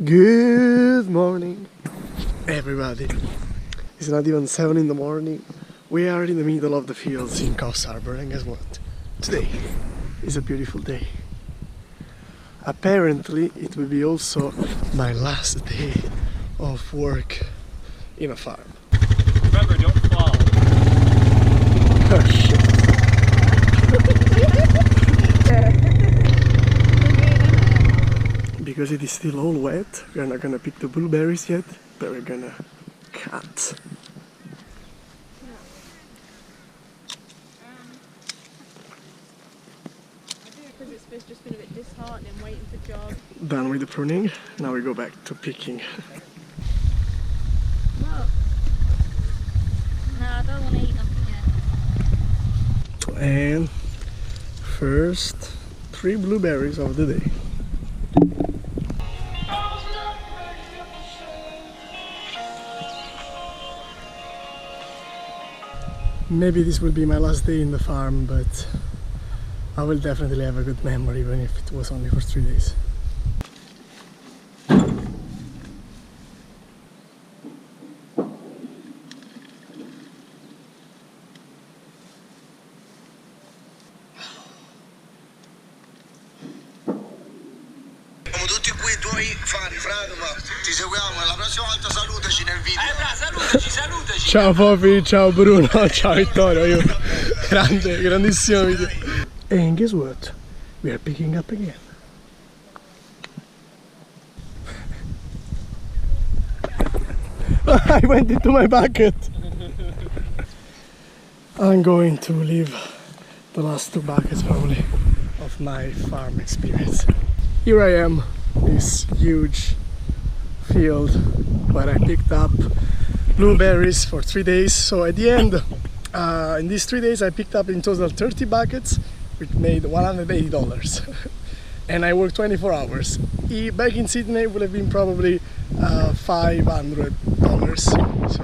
Good morning, everybody. It's not even 7 in the morning. We are in the middle of the fields in Coast Harbor, and guess what? Today is a beautiful day. Apparently, it will be also my last day of work in a farm. Remember, don't fall. Oh shit. Because it is still all wet, we are not gonna pick the blueberries yet, but we're gonna cut. Because it's just been a bit disheartening waiting for jobs. Done with the pruning, now we go back to picking. No, I don't want to eat nothing yet. And first 3 blueberries of the day. Maybe this will be my last day in the farm, but I will definitely have a good memory, even if it was only for 3 days. Siamo tutti qui tuoi fani, frate, ma ti seguiamo e la prossima volta salutaci nel video. Salutaci. Ciao Popi, ciao Bruno, ciao Vittorio, grandissimo video. And guess what? We are picking up again. I went into my bucket. I'm going to leave the last 2 buckets probably of my farm experience. Here I am, this huge field where I picked up blueberries for 3 days. So at the end, in these 3 days I picked up in total 30 buckets, which made $180. And I worked 24 hours. Back in Sydney it would have been probably $500, so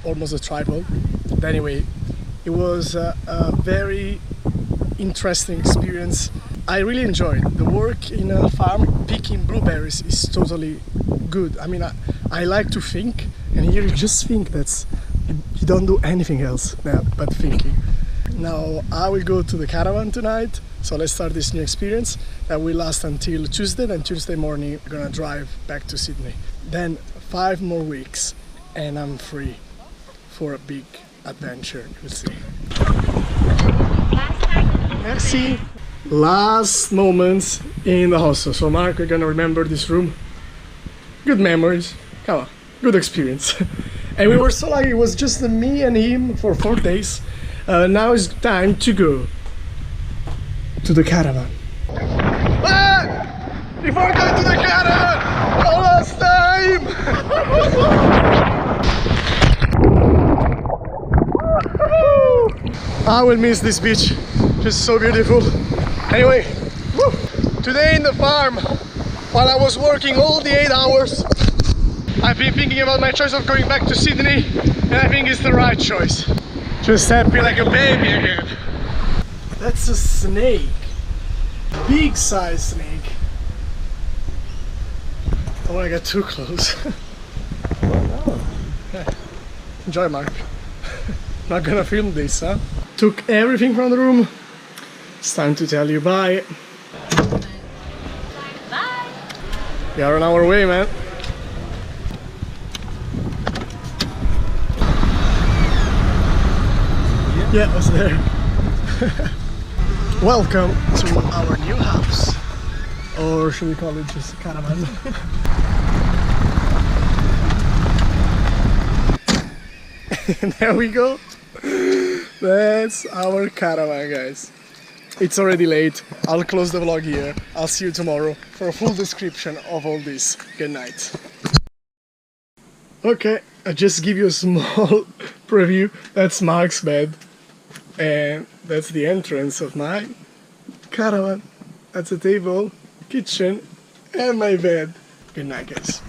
almost a triple. But anyway, it was a very interesting experience. I really enjoyed the work in a farm. Picking blueberries is totally good. I mean, I like to think, and here you just think. You don't do anything else but thinking. Now I will go to the caravan tonight, so let's start this new experience that will last until Tuesday. Then Tuesday morning we're gonna drive back to Sydney. Then 5 more weeks and I'm free for a big adventure. We'll see. Merci. Last moments in the hostel. So Mark, we're gonna remember this room. Good memories. Come on, good experience. And we were so lucky, it was just me and him for 4 days. Now it's time to go to the caravan. Ah! Before going to the caravan, one last time! I will miss this beach, just so beautiful. Anyway, woo! Today in the farm, while I was working all the 8 hours, I've been thinking about my choice of going back to Sydney, and I think it's the right choice. Just happy like a baby again. That's a snake. Big size snake. Don't want to get too close. Enjoy, Mark. Not gonna film this, huh? Took everything from the room. It's time to tell you bye. Bye! We are on our way, man. Yeah, I was there. Welcome to our new house. Or should we call it just a caravan? And there we go. That's our caravan, guys. It's already late. I'll close the vlog here. I'll see you tomorrow for a full description of all this. Good night. Okay, I just give you a small preview. That's Mark's bed. And that's the entrance of my caravan. That's a table, kitchen, and my bed. Good night, guys.